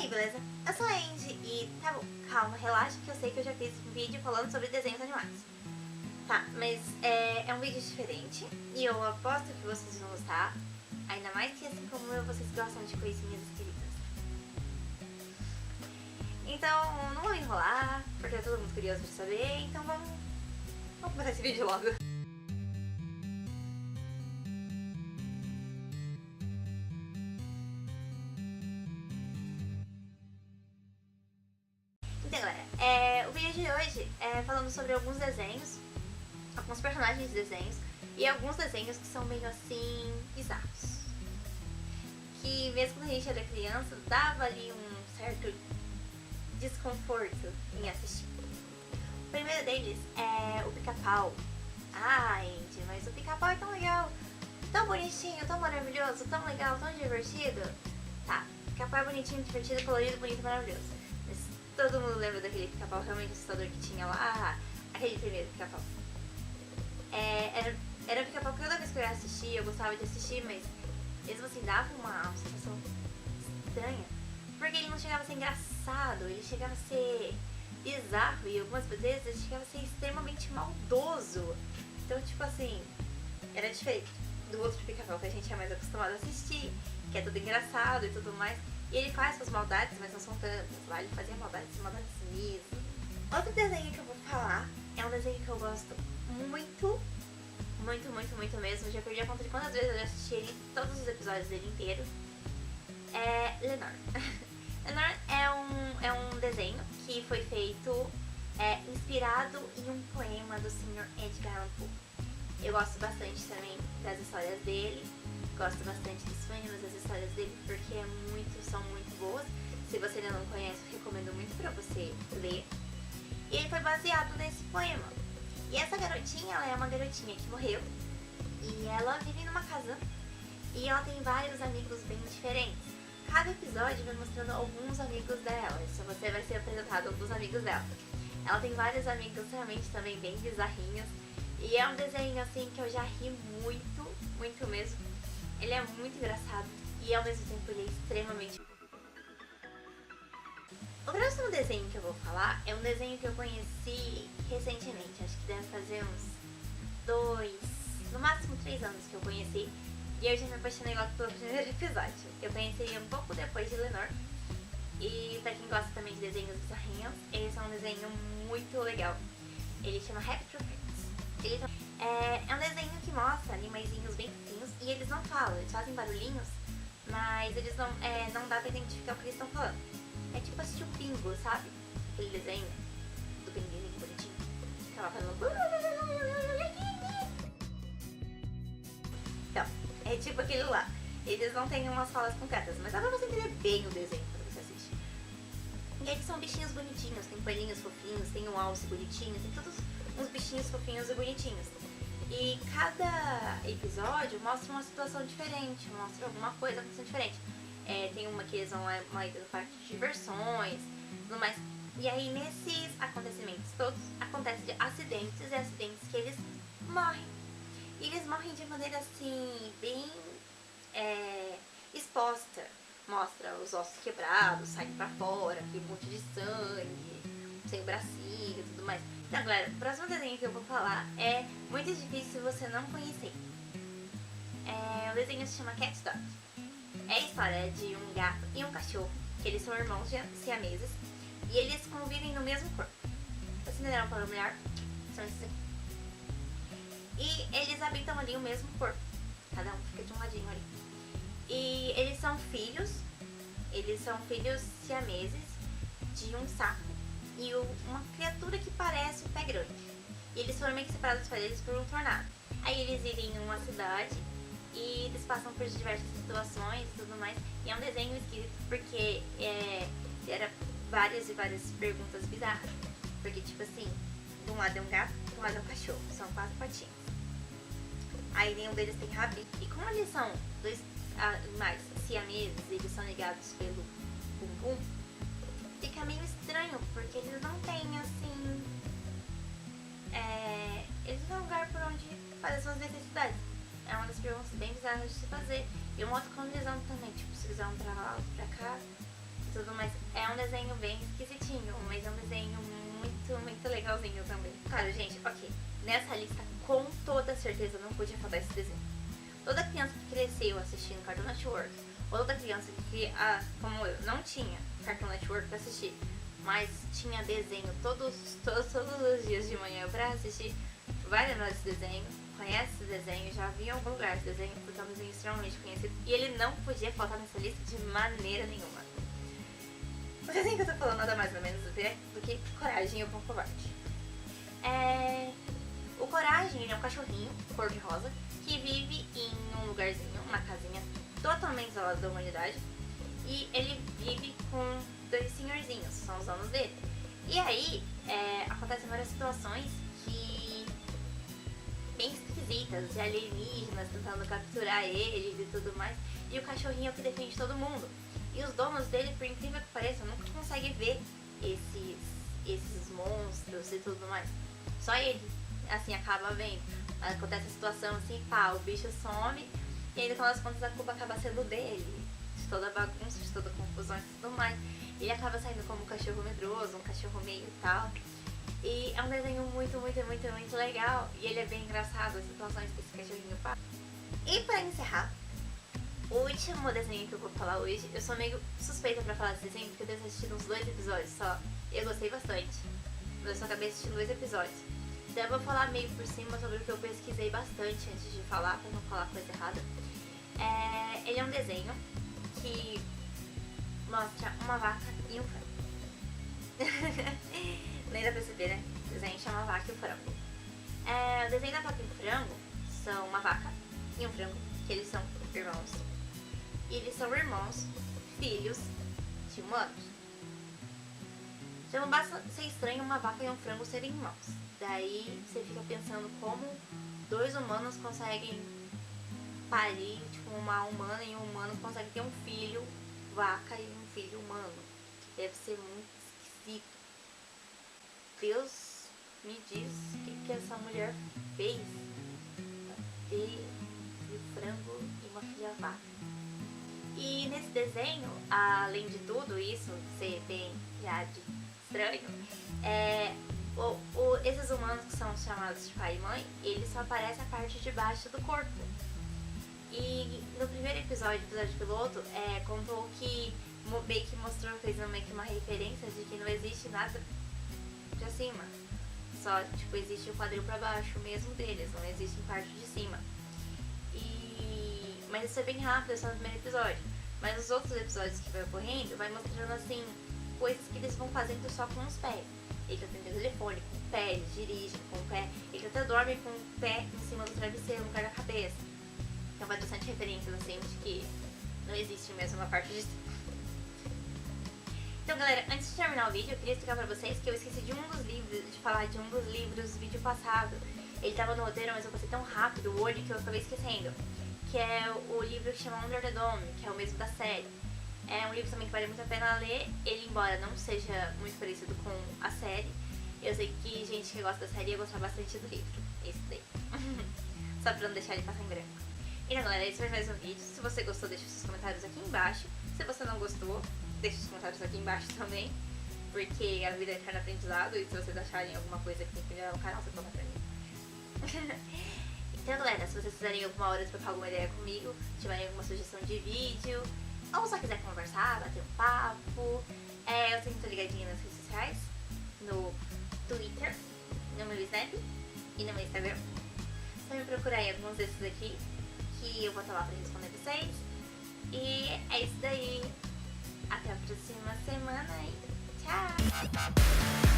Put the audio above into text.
beleza? Eu sou a Andy e tá bom, calma, relaxa que eu sei que eu já fiz um vídeo falando sobre desenhos animados. Tá, mas é um vídeo diferente e eu aposto que vocês vão gostar, ainda mais que assim como eu, vocês gostam de coisinhas esquisitas. Então, não vou enrolar, porque tá todo mundo curioso pra saber, então vamos começar esse vídeo logo. Então galera, o vídeo de hoje é falando sobre alguns desenhos, alguns personagens de desenhos e alguns desenhos que são meio assim bizarros. Que mesmo quando a gente era criança, dava ali um certo desconforto em assistir. O primeiro deles é o Pica-Pau. Ah, gente, mas o Pica-Pau é tão legal, tão bonitinho, tão maravilhoso, tão legal, tão divertido. Tá, Pica-Pau é bonitinho, divertido, colorido, bonito, maravilhoso. Mas todo mundo lembra daquele Pica-Pau realmente assustador que tinha lá, aquele primeiro Pica-Pau. Era um Pica-Pau que toda vez que eu ia assistir, eu gostava de assistir, mas mesmo assim dava uma sensação estranha. Porque ele não chegava a ser engraçado, ele chegava a ser bizarro e algumas vezes ele chegava a ser extremamente maldoso. Então, tipo assim, era diferente do outro Pica-Pau que a gente é mais acostumado a assistir, que é tudo engraçado e tudo mais. E ele faz suas maldades, mas não são tantas. Lá ele fazia maldades mesmo. Outro desenho que eu vou falar é um desenho que eu gosto muito mesmo. Já perdi a conta de quantas vezes eu já assisti ele, todos os episódios dele inteiro. É Menor. Menor é um desenho que foi feito inspirado em um poema do Sr. Edgar Allan Poe. Eu gosto bastante também das histórias dele, gosto bastante dos poemas, das histórias dele, porque são muito boas. Se você ainda não conhece, eu recomendo muito pra você ler. E ele foi baseado nesse poema. E essa garotinha, ela é uma garotinha que morreu e ela vive numa casa e ela tem vários amigos bem diferentes. Cada episódio vai mostrando alguns amigos dela, então você vai ser apresentado alguns amigos dela. Ela tem vários amigos realmente também bem bizarrinhos e é um desenho assim que eu já ri muito mesmo. Ele é muito engraçado e ao mesmo tempo ele é extremamente... O próximo desenho que eu vou falar é um desenho que eu conheci recentemente, acho que deve fazer uns 2, no máximo 3 anos que eu conheci. E eu já me apaixonei logo pelo primeiro episódio. Eu conheci ele um pouco depois de Lenor. E pra quem gosta também de desenhos bizarrinhos, esse é um desenho muito legal. Ele chama Happy Tree Friends. É um desenho que mostra animaizinhos bem pequenos e eles não falam, eles fazem barulhinhos, mas eles não dá pra identificar o que eles estão falando. É tipo assistir o Pingo, sabe? Aquele desenho do pinguinho bonitinho. Ficava falando... Então, é tipo aquele lá. Eles não têm umas falas concretas, mas dá pra você entender bem o desenho quando você assiste. E eles são bichinhos bonitinhos, tem coelhinhos fofinhos, tem um alce bonitinho, tem todos uns bichinhos fofinhos e bonitinhos. E cada episódio mostra uma situação diferente, mostra alguma coisa acontecendo diferente. Tem uma que eles vão lá no parque de diversões, tudo mais. E aí nesses acontecimentos todos acontecem acidentes e acidentes que eles morrem. E eles morrem de maneira assim, bem exposta. Mostra os ossos quebrados, saindo pra fora, aquele monte de sangue, sem o bracinho e tudo mais. Então galera, o próximo desenho que eu vou falar é muito difícil se você não conhecer. O desenho se chama Cat Dog. É a história de um gato e um cachorro, que eles são irmãos siameses e eles convivem no mesmo corpo. Vocês entenderam para o melhor? São esses aqui. E eles habitam ali o mesmo corpo, cada um fica de um ladinho ali. E eles são filhos siameses de um sapo e uma criatura que parece um pé grande. E eles foram meio que separados dos pais por um tornado. Aí eles vivem em uma cidade e eles passam por diversas situações e tudo mais. E é um desenho esquisito porque era várias perguntas bizarras. Porque tipo assim, de um lado é um gato, de um lado é um cachorro, são 4 patinhos. Aí nenhum deles tem rabinho. E como eles são dois animais siameses, eles são ligados pelo bumbum, fica meio estranho, porque eles não têm assim... eles não têm lugar por onde fazer suas necessidades. É uma das perguntas bem bizarras de se fazer. E uma outra colisão também, tipo, se eles vão pra lá ou pra cá. e tudo mais. É um desenho bem esquisitinho, mas é um desenho muito legalzinho também. Claro, gente, ok. Nessa lista, com toda certeza, não podia faltar esse desenho. Toda criança que cresceu assistindo Cartoon Network, ou toda criança que, como eu, não tinha Cartoon Network pra assistir, mas tinha desenho todos os dias de manhã pra assistir, vai lembrar desse desenho, conhece esse desenho, já vi em algum lugar esse desenho, porque é um desenho extremamente conhecido, e ele não podia faltar nessa lista de maneira nenhuma. O desenho que eu tô falando nada mais ou menos do que Coragem e o Cão Covarde. O Coragem, ele é um cachorrinho cor-de-rosa que vive em um lugarzinho, uma casinha totalmente isolada da humanidade, e ele vive com 2 senhorzinhos, são os donos dele. E aí, acontecem várias situações que bem esquisitas, de alienígenas tentando capturar eles e tudo mais, e o cachorrinho é o que defende todo mundo. E os donos dele, por incrível que pareça, nunca conseguem ver esses monstros e tudo mais. Só ele, assim, acaba vendo. Acontece a situação assim, pá, o bicho some, e aí no final das contas a culpa acaba sendo dele. De toda a bagunça, de toda a confusão e tudo mais. Ele acaba saindo como um cachorro medroso, um cachorro meio tal. E é um desenho muito legal. E ele é bem engraçado, as situações que esse cachorrinho passa. E pra encerrar, o último desenho que eu vou falar hoje, eu sou meio suspeita pra falar desse desenho, porque eu tenho assistido uns 2 episódios só. Eu gostei bastante, mas eu só acabei assistindo 2 episódios. Então eu vou falar meio por cima sobre o que eu pesquisei bastante antes de falar, pra não falar coisa errada. Ele é um desenho que mostra uma vaca e um frango. Nem dá pra perceber, né? O desenho chama Vaca e o Frango. O desenho da vaca e o frango são uma vaca e um frango, que eles são irmãos. E eles são irmãos, filhos de humanos. Já não basta ser estranho uma vaca e um frango serem irmãos. Daí você fica pensando como 2 humanos conseguem parir, tipo, uma humana e um humano conseguem ter um filho vaca e um filho humano. Deve ser muito esquisito. Deus me diz o que essa mulher fez pra ter um frango e uma filha vaca. E nesse desenho, além de tudo isso ser bem já de estranho, esses humanos que são chamados de pai e mãe, eles só aparecem a parte de baixo do corpo. E no primeiro episódio piloto, contou que meio que mostrou, fez meio que uma referência de que não existe nada de acima. Só, tipo, existe o quadril pra baixo mesmo deles, não existe parte de cima. Mas isso é bem rápido, é só no primeiro episódio. Mas os outros episódios que vai ocorrendo, vai mostrando, assim, coisas que eles vão fazendo só com os pés. Eles atendem o telefone com o pé, eles dirigem com o pé, eles até dormem com o pé em cima do travesseiro, no lugar da cabeça. Então vai bastante referências, assim, de que não existe mesmo uma parte de cima. Então, galera, antes de terminar o vídeo, eu queria explicar pra vocês que eu esqueci de falar de um dos livros do vídeo passado. Ele tava no roteiro, mas eu passei tão rápido o olho que eu acabei esquecendo. Que é o livro que chama Under the Dome, que é o mesmo da série. É um livro também que vale muito a pena ler. Ele, embora não seja muito parecido com a série, eu sei que gente que gosta da série ia gostar bastante do livro. Esse daí. Só pra não deixar ele passar em branco. Então, galera, esse foi mais um vídeo. Se você gostou, deixa os seus comentários aqui embaixo. Se você não gostou, deixa os comentários aqui embaixo também, porque a vida é eterno aprendizado, e se vocês acharem alguma coisa que tem que melhorar no canal, você conta pra mim. Então, galera, se vocês quiserem alguma hora trocar alguma ideia comigo, tiverem alguma sugestão de vídeo, ou só quiser conversar, bater um papo, eu tô muito ligadinha nas redes sociais, no Twitter, no meu Snap e no meu Instagram. Só me procurar em alguns desses aqui, que eu vou estar lá pra responder vocês. E é isso daí. Até a próxima semana e tchau!